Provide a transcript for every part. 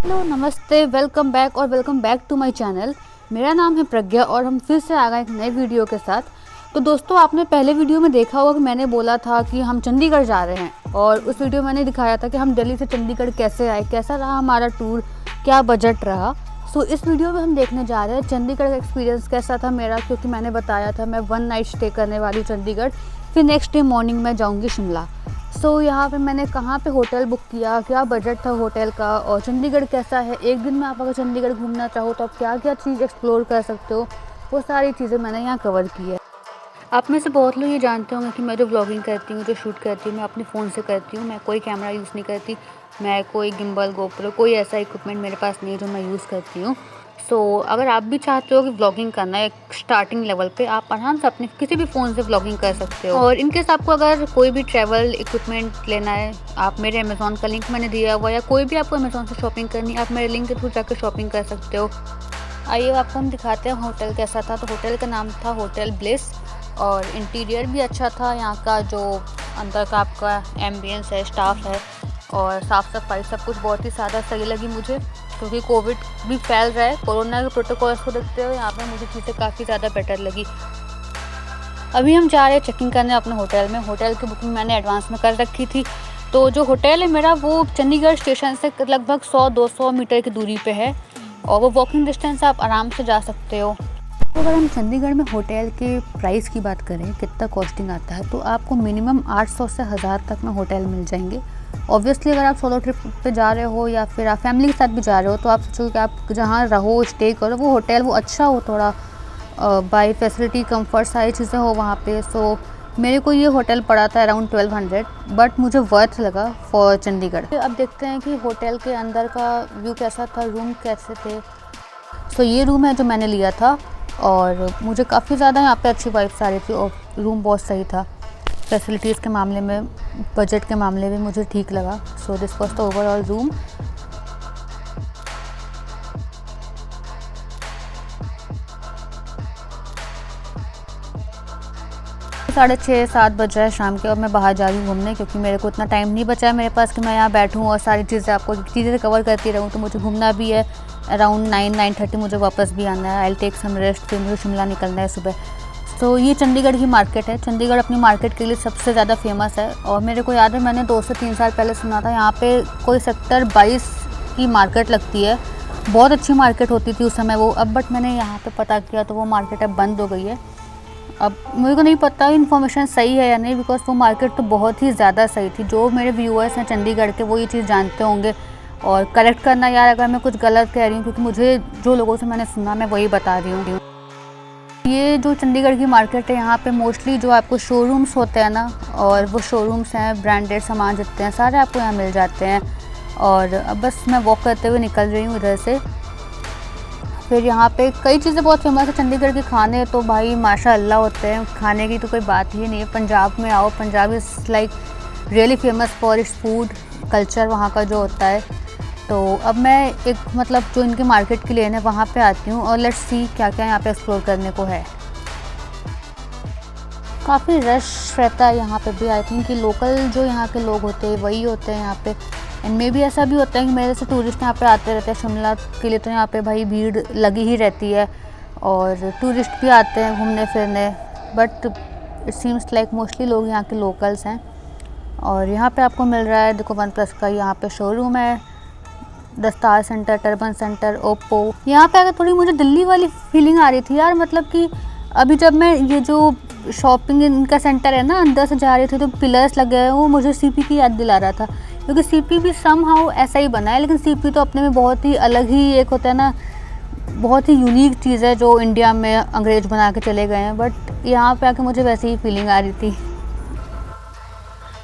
Hello नमस्ते, welcome back to my channel. मेरा नाम है प्रज्ञा और हम फिर से आ गए एक नए वीडियो के साथ। तो दोस्तों, आपने पहले वीडियो में देखा होगा कि मैंने बोला था कि हम चंडीगढ़ जा रहे हैं, और उस वीडियो में मैंने दिखाया था कि हम दिल्ली से चंडीगढ़ कैसे आए, कैसा रहा हमारा टूर, क्या बजट रहा। सो इस वीडियो में हम देखने जा रहे हैं चंडीगढ़ का एक्सपीरियंस कैसा था मेरा, क्योंकि मैंने बताया था मैं 1 नाइट स्टे करने वाली हूँ चंडीगढ़, फिर नेक्स्ट डे मॉर्निंग में जाऊँगी शिमला। सो यहाँ पे मैंने कहाँ पे होटल बुक किया, क्या बजट था होटल का, और चंडीगढ़ कैसा है, एक दिन में आप अगर चंडीगढ़ घूमना चाहो तो आप क्या क्या चीज़ एक्सप्लोर कर सकते हो, वो सारी चीज़ें मैंने यहाँ कवर की है। आप में से बहुत लोग ये जानते होंगे कि मैं जो व्लॉगिंग करती हूँ, जो शूट करती हूँ, मैं अपने फ़ोन से करती हूँ। मैं कोई कैमरा यूज़ नहीं करती, मैं कोई गिम्बल, गोप्रो, कोई ऐसा इक्विपमेंट मेरे पास नहीं है जो मैं यूज़ करती हूँ। सो अगर आप भी चाहते हो कि व्लॉगिंग करना है एक स्टार्टिंग लेवल पे, आप आराम से अपने किसी भी फ़ोन से व्लॉगिंग कर सकते हो। और इनकेस आपको अगर कोई भी ट्रैवल इक्विपमेंट लेना है, आप मेरे अमेज़ॉन का लिंक मैंने दिया हुआ, या कोई भी आपको अमेज़ॉन से शॉपिंग करनी है, आप मेरे लिंक के थ्रू जाकर शॉपिंग कर सकते हो। आइए आपको हम दिखाते हैं होटल कैसा था। तो होटल का नाम था होटल ब्लिस, और इंटीरियर भी अच्छा था। यहाँ का जो अंदर का आपका एम्बियंस है, स्टाफ है और साफ़ सफाई, सब कुछ बहुत ही ज़्यादा सही लगी मुझे, क्योंकि कोविड भी फैल रहा है। कोरोना के प्रोटोकॉल्स को देखते हुए यहाँ पे मुझे चीज़ें काफ़ी ज़्यादा बेटर लगी। अभी हम जा रहे हैं चेकिंग करने अपने होटल में। होटल की बुकिंग मैंने एडवांस में कर रखी थी। तो जो होटल है मेरा, वो चंडीगढ़ स्टेशन से लगभग 100-200 मीटर की दूरी पे है, और वो वॉकिंग डिस्टेंस आप आराम से जा सकते हो। तो अगर हम चंडीगढ़ में होटल के प्राइस की बात करें, कितना कॉस्टिंग आता है, तो आपको मिनिमम 800 से 1000 तक में होटल मिल जाएंगे। ऑब्वियसली अगर आप सोलो ट्रिप पे जा रहे हो या फिर आप फैमिली के साथ भी जा रहे हो, तो आप सोचोगे कि आप जहाँ रहो, स्टे करो, वो होटल वो अच्छा हो, थोड़ा बाई फैसिलिटी, कंफर्ट, सारी चीज़ें हो वहाँ पे। सो मेरे को ये होटल पड़ा था अराउंड 1200, बट मुझे वर्थ लगा फॉर चंडीगढ़। अब देखते हैं कि होटल के अंदर का व्यू कैसा था, रूम कैसे थे। सो ये रूम है जो मैंने लिया था, और मुझे काफ़ी ज़्यादा यहाँ पे अच्छी वाइब्स आ रही थी, और रूम बहुत सही था। फैसिलिटीज़ के मामले में, बजट के मामले में मुझे ठीक लगा। So this was the overall room. 6:30-7 बज रहा है शाम के, और मैं बाहर जा रही हूँ घूमने, क्योंकि मेरे को इतना टाइम नहीं बचा है मेरे पास कि मैं यहाँ बैठूँ और सारी चीज़ें आपको चीज़ें कवर करती रहूँ। तो मुझे घूमना भी है। अराउंड 9-9:30 मुझे वापस भी आना है। I will take some rest, फिर मुझे शिमला निकलना है सुबह। तो ये चंडीगढ़ की मार्केट है। चंडीगढ़ अपनी मार्केट के लिए सबसे ज़्यादा फेमस है, और मेरे को याद है मैंने 2 से 3 साल पहले सुना था यहाँ पे कोई सेक्टर 22 की मार्केट लगती है। बहुत अच्छी मार्केट होती थी उस समय वो, अब बट मैंने यहाँ पे पता किया तो वो मार्केट अब बंद हो गई है। अब मेरे को नहीं पता इन्फॉर्मेशन सही है या नहीं, बिकॉज वो मार्केट तो बहुत ही ज़्यादा सही थी। जो मेरे व्यूअर्स हैं चंडीगढ़ के, वो ये चीज़ जानते होंगे, और करेक्ट करना यार अगर मैं कुछ गलत कह रही हूँ, क्योंकि मुझे जो लोगों से मैंने सुना मैं वही बता रही हूँ। ये जो चंडीगढ़ की मार्केट है, यहाँ पे मोस्टली जो आपको शोरूम्स होते हैं ना, और वो शोरूम्स हैं, ब्रांडेड सामान जितने हैं सारे आपको यहाँ मिल जाते हैं। और अब बस मैं वॉक करते हुए निकल रही हूँ इधर से। फिर यहाँ पे कई चीज़ें बहुत फेमस है चंडीगढ़ के। खाने तो भाई माशाअल्लाह होते हैं, खाने की तो कोई बात ही नहीं है। पंजाब में आओ, Punjab is like really famous for its food culture वहाँ का जो होता है। तो अब मैं एक मतलब जो इनके मार्केट की लेन है वहाँ पे आती हूँ, और लेट्स सी क्या क्या यहाँ पे एक्सप्लोर करने को है। काफ़ी रश रहता है यहाँ पे भी। आई थिंक कि लोकल जो यहाँ के लोग होते हैं वही होते हैं यहाँ पे। एंड मे भी ऐसा भी होता है कि मेरे से टूरिस्ट यहाँ पे आते रहते हैं शिमला के लिए, तो यहाँ पे भाई भीड़ लगी ही रहती है, और टूरिस्ट भी आते हैं घूमने फिरने, but it seems like mostly लोग यहाँ के लोकल्स हैं। और यहाँ पे आपको मिल रहा है, देखो OnePlus का यहाँ पे शोरूम है, दस्तार सेंटर, टर्बन सेंटर, ओप्पो। यहाँ पे अगर थोड़ी मुझे दिल्ली वाली फीलिंग आ रही थी यार, मतलब कि अभी जब मैं ये जो शॉपिंग इनका सेंटर है ना, अंदर से जा रही थी, तो पिलर्स लगे हैं, वो मुझे सीपी की याद दिला रहा था, क्योंकि सीपी भी समहाउ ऐसा ही बना है। लेकिन सीपी तो अपने में बहुत ही अलग ही एक होता है ना, बहुत ही यूनिक चीज़ है जो इंडिया में अंग्रेज बना के चले गए हैं, बट यहाँ पे आके मुझे वैसे ही फीलिंग आ रही थी।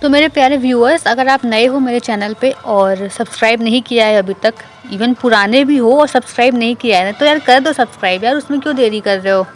तो मेरे प्यारे व्यूअर्स, अगर आप नए हो मेरे चैनल पे और सब्सक्राइब नहीं किया है अभी तक, इवन पुराने भी हो और सब्सक्राइब नहीं किया है, तो यार कर दो सब्सक्राइब यार, उसमें क्यों देरी कर रहे हो।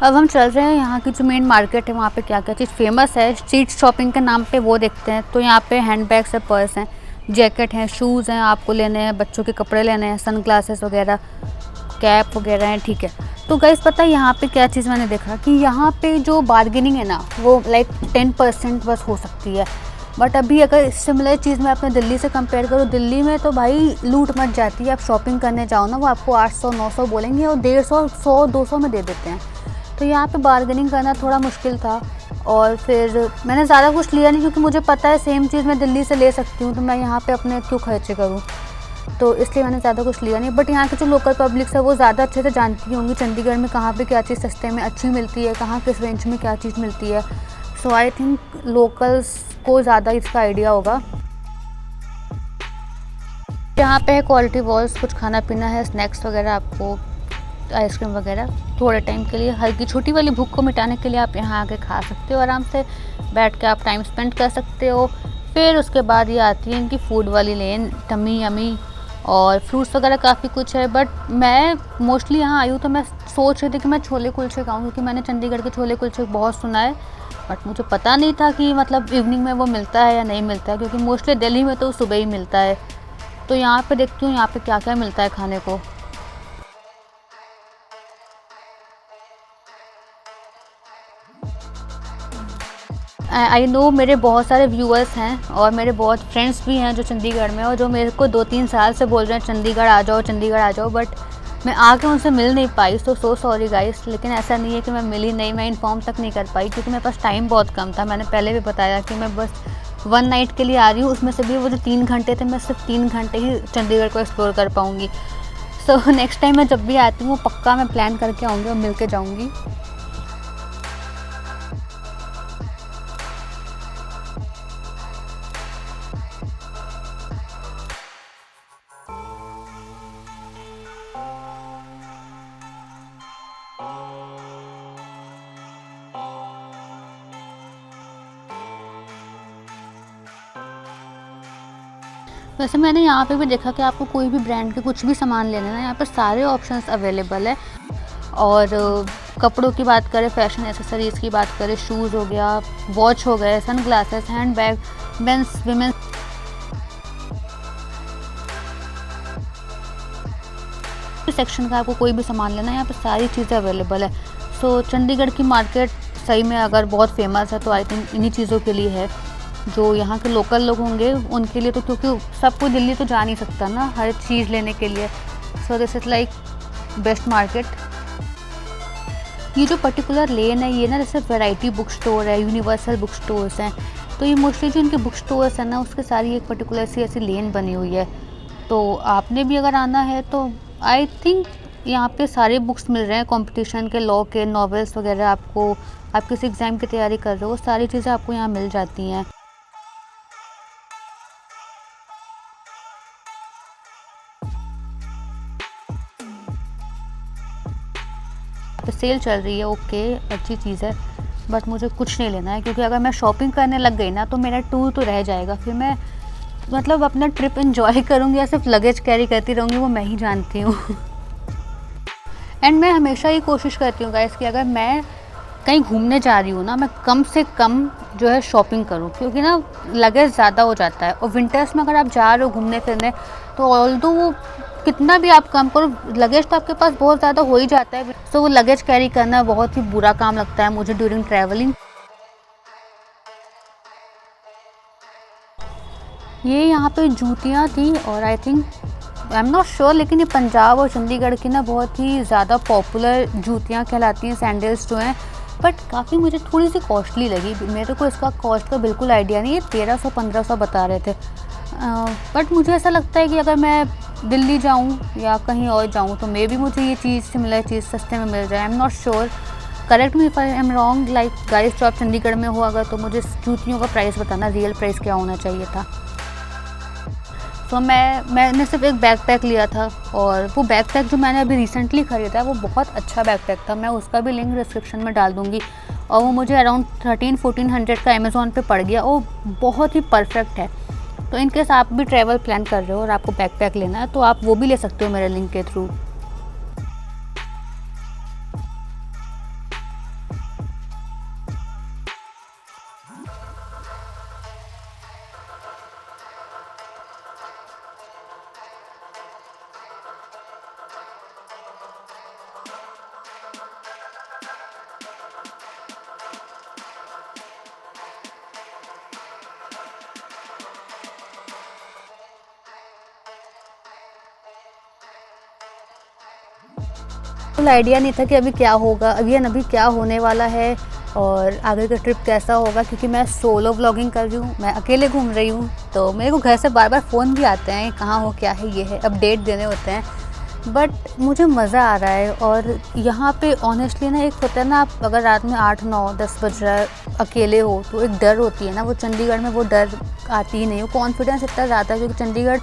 अब हम चल रहे हैं यहाँ की जो मेन मार्केट है, वहाँ पे क्या क्या चीज़ फेमस है स्ट्रीट शॉपिंग के नाम पे, वो देखते हैं। तो यहाँ पे हैंड बैग्स है, पर्स हैं, जैकेट हैं, शूज़ हैं, आपको लेने हैं, बच्चों के कपड़े लेने हैं, सन ग्लासेस वगैरह, कैप वगैरह हैं, ठीक है। तो गाइस पता है यहाँ पे क्या चीज़ मैंने देखा कि यहाँ पे जो बार्गेनिंग है ना, वो लाइक 10% बस हो सकती है। बट अभी अगर सिमिलर चीज़ मैं अपने दिल्ली से कंपेयर करूँ, दिल्ली में तो भाई लूट मच जाती है। आप शॉपिंग करने जाओ ना, वो आपको 800-900 बोलेंगे और 150, 100-200 में दे देते हैं। तो यहाँ पे बार्गेनिंग करना थोड़ा मुश्किल था। और फिर मैंने ज़्यादा कुछ लिया नहीं, क्योंकि मुझे पता है सेम चीज़ मैं दिल्ली से ले सकती हूँ, तो मैं यहाँ पे अपने क्यों खर्चे करूँ, तो इसलिए मैंने ज़्यादा कुछ लिया नहीं। बट यहाँ के जो लोकल पब्लिक्स है वो ज़्यादा अच्छे से जानती होंगी चंडीगढ़ में कहाँ पे क्या चीज़ सस्ते में अच्छी मिलती है, कहाँ किस रेंज में क्या चीज़ मिलती है। सो आई थिंक लोकल्स को ज़्यादा इसका आइडिया होगा। यहाँ पे है क्वालिटी वॉल्स, कुछ खाना पीना है, स्नैक्स वगैरह, आपको आइसक्रीम वगैरह थोड़े टाइम के लिए हल्की छोटी वाली भूख को मिटाने के लिए आप यहाँ आके खा सकते हो, आराम से बैठ के आप टाइम स्पेंड कर सकते हो। फिर उसके बाद ये आती है इनकी फूड वाली लेन, टमी यमी, और फ्रूट्स वगैरह काफ़ी कुछ है। बट मैं मोस्टली यहाँ आई हूँ तो मैं सोच रही थी कि मैं छोले कुलचे खाऊँ, क्योंकि मैंने चंडीगढ़ के छोले कुलचे बहुत सुना है। बट मुझे पता नहीं था कि मतलब इवनिंग में वो मिलता है या नहीं मिलता है, क्योंकि मोस्टली दिल्ली में तो सुबह ही मिलता है। तो यहाँ पे देखती हूँ यहाँ पे क्या क्या मिलता है खाने को। आई नो मेरे बहुत सारे व्यूअर्स हैं और मेरे बहुत फ्रेंड्स भी हैं जो चंडीगढ़ में, और जो मेरे को 2-3 साल से बोल रहे हैं चंडीगढ़ आ जाओ, चंडीगढ़ आ जाओ। बट मैं आके उनसे मिल नहीं पाई, सो सॉरी गाइस। लेकिन ऐसा नहीं है कि मैं मिली नहीं, मैं इन्फॉर्म तक नहीं कर पाई, क्योंकि मेरे पास टाइम बहुत कम था। मैंने पहले भी बताया कि मैं बस 1 नाइट के लिए आ रही हूँ, उसमें से भी वो जो 3 घंटे थे, मैं सिर्फ 3 घंटे ही चंडीगढ़ को एक्सप्लोर कर पाऊँगी। सो नेक्स्ट टाइम मैं जब भी आती हूँ पक्का मैं प्लान करके आऊँगी और मिल के जाऊँगी। वैसे मैंने यहाँ पे भी देखा कि आपको कोई भी ब्रांड के कुछ भी सामान लेना है ना, यहाँ पर सारे ऑप्शंस अवेलेबल है। और कपड़ों की बात करें, फैशन एसेसरीज़ की बात करें, शूज़ हो गया, वॉच हो गए, sunglasses, handbag, men's women's section का आपको कोई भी सामान लेना है, यहाँ पे सारी चीज़ें अवेलेबल है। सो चंडीगढ़ की मार्केट सही में अगर बहुत फेमस है तो आई थिंक इन्हीं चीज़ों के लिए है। जो यहाँ के लोकल लोग होंगे उनके लिए तो, क्योंकि सब कोई दिल्ली तो जा नहीं सकता ना हर चीज़ लेने के लिए। So this is like best market. ये जो पर्टिकुलर लेन है ये ना, जैसे वैरायटी बुक स्टोर है, यूनिवर्सल बुक स्टोर्स हैं, तो ये मोस्टली जो इनके बुक स्टोर्स हैं ना उसके सारी एक पर्टिकुलर सी ऐसी लेन बनी हुई है। तो आपने भी अगर आना है तो आई थिंक यहाँ पे सारे बुक्स मिल रहे हैं, कंपटीशन के, लॉ के, नॉवेल्स वगैरह। आपको आप किसी एग्ज़ाम की तैयारी कर रहे हो, सारी चीज़ें आपको यहाँ मिल जाती हैं। तो सेल चल रही है, ओके, अच्छी चीज़ है। बट मुझे कुछ नहीं लेना है, क्योंकि अगर मैं शॉपिंग करने लग गई ना तो मेरा टूर तो रह जाएगा। फिर मैं मतलब अपना ट्रिप एंजॉय करूँगी या सिर्फ लगेज कैरी करती रहूँगी, वो मैं ही जानती हूँ। एंड मैं हमेशा ये कोशिश करती हूँ गाइस कि अगर मैं कहीं घूमने जा रही हूँ ना, मैं कम से कम जो है शॉपिंग करूँ, क्योंकि ना लगेज ज़्यादा हो जाता है। और विंटर्स में अगर आप जा रहे हो घूमने फिरने तो ऑल्दो वो कितना भी आप कम करो, लगेज तो आपके पास बहुत ज़्यादा हो ही जाता है। तो वो लगेज कैरी करना बहुत ही बुरा काम लगता है मुझे ड्यूरिंग ट्रैवलिंग। ये यहाँ पे जूतियाँ थी, और I think I am not sure, लेकिन ये पंजाब और चंडीगढ़ की ना बहुत ही ज़्यादा पॉपुलर जूतियाँ कहलाती हैं, सैंडल्स जो हैं। बट काफ़ी मुझे थोड़ी सी कॉस्टली लगी, मेरे को इसका कॉस्ट का बिल्कुल आइडिया नहीं है। 1300-1500 बता रहे थे। बट मुझे ऐसा लगता है कि अगर मैं दिल्ली जाऊँ या कहीं और जाऊँ तो मे बी मुझे ये चीज़ सिमिलर चीज़ सस्ते में मिल जाए। I am not sure, correct me if I am wrong. Like guys, जो आप चंडीगढ़ में हो अगर, तो मुझे जूतियों का प्राइस बताना, रियल प्राइस क्या होना चाहिए था। तो मैंने सिर्फ एक बैकपैक लिया था, और वो बैकपैक जो मैंने अभी रिसेंटली ख़रीदा है वो बहुत अच्छा बैकपैक था। मैं उसका भी लिंक डिस्क्रिप्शन में डाल दूँगी। और वो मुझे अराउंड 1300-1400 का अमेज़ॉन पे पड़ गया। वो बहुत ही परफेक्ट है। तो इनकेस आप भी ट्रैवल प्लान कर रहे हो और आपको बैकपैक लेना है तो आप वो भी ले सकते हो मेरे लिंक के थ्रू। फुल आइडिया नहीं था कि अभी क्या होगा, अभी क्या होने वाला है और आगे का ट्रिप कैसा होगा, क्योंकि मैं सोलो व्लॉगिंग कर रही हूँ, मैं अकेले घूम रही हूँ। तो मेरे को घर से बार बार फ़ोन भी आते हैं, कहाँ हो, क्या है, ये है, अपडेट देने होते हैं। बट मुझे मज़ा आ रहा है। और यहाँ पे ऑनेस्टली ना, एक होता है ना, आप अगर रात में 8, 9, 10 बज रहा है, अकेले हो, तो एक डर होती है ना, वो चंडीगढ़ में वो डर आती ही नहीं। वो कॉन्फिडेंस इतना ज़्यादा है, क्योंकि Chandigarh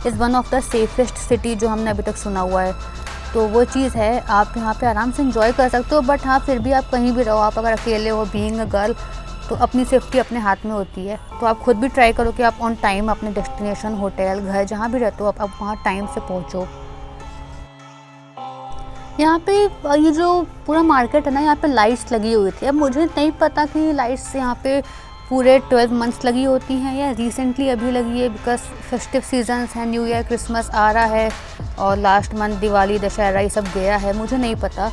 is one of the safest city जो हमने अभी तक सुना हुआ है। तो वो चीज़ है, आप यहाँ पे आराम से एंजॉय कर सकते हो। बट हाँ, फिर भी आप कहीं भी रहो, आप अगर अकेले हो, बीइंग अ गर्ल, तो अपनी सेफ्टी अपने हाथ में होती है। तो आप खुद भी ट्राई करो कि आप ऑन टाइम अपने डेस्टिनेशन, होटल, घर, जहाँ भी रहते हो, आप वहाँ टाइम से पहुँचो। यहाँ पे ये जो पूरा मार्केट है ना, यहाँ पे लाइट्स लगी हुई थी। अब मुझे नहीं पता कि लाइट्स यहाँ पे पूरे 12 मंथ्स लगी होती हैं या रिसेंटली अभी लगी है, बिकॉज फेस्टिव सीजन्स हैं, न्यू ईयर, क्रिसमस आ रहा है और लास्ट मंथ दिवाली, दशहरा, ये सब गया है। मुझे नहीं पता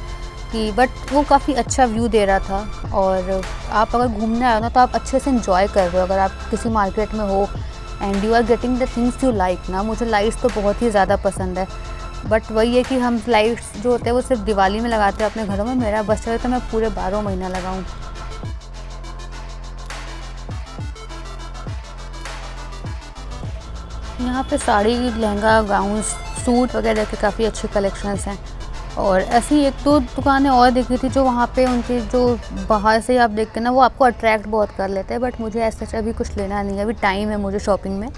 कि, बट वो काफ़ी अच्छा व्यू दे रहा था। और आप अगर घूमने आए हो ना, तो आप अच्छे से इंजॉय कर रहे हो। अगर आप किसी मार्केट में हो and you are getting the things you like ना, मुझे लाइट्स तो बहुत ही ज़्यादा पसंद है। बट वही है कि हम लाइट्स जो होते हैं वो सिर्फ दिवाली में लगाते हैं अपने घरों में। मेरा बस चले तो मैं पूरे 12 महीना लगाऊं। यहाँ पे साड़ी, लहंगा, गाउन, सूट वगैरह के काफ़ी अच्छे कलेक्शंस हैं। और ऐसी एक दो दुकानें और देखी थी जो वहाँ पे उनकी जो बाहर से आप देखते हैं ना, वो आपको अट्रैक्ट बहुत कर लेते हैं। बट मुझे ऐसा अभी कुछ लेना नहीं है, अभी टाइम है मुझे शॉपिंग में।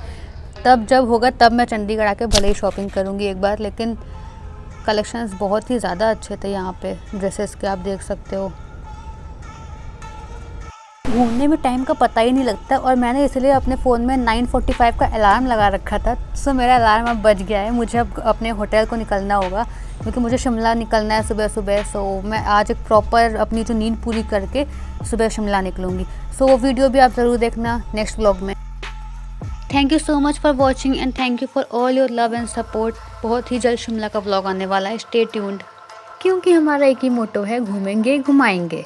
तब जब होगा तब मैं चंडीगढ़ आके भले ही शॉपिंग करूँगी एक बार। लेकिन कलेक्शंस बहुत ही ज़्यादा अच्छे थे यहाँ पे, ड्रेसेस के, आप देख सकते हो। घूमने में टाइम का पता ही नहीं लगता। और मैंने इसलिए अपने फ़ोन में 9:45 का अलार्म लगा रखा था। सो मेरा अलार्म अब बज गया है। मुझे अब अपने होटल को निकलना होगा, क्योंकि मुझे शिमला निकलना है सुबह सुबह। सो मैं आज एक प्रॉपर अपनी जो नींद पूरी करके सुबह शिमला निकलूँगी। सो वो वीडियो भी आप ज़रूर देखना नेक्स्ट व्लॉग में। Thank you so much for watching and thank you for all your love and support. बहुत ही जल्द शिमला का व्लॉग आने वाला है, स्टे ट्यून्ड, क्योंकि हमारा एक ही मोटो है, घूमेंगे घुमाएंगे।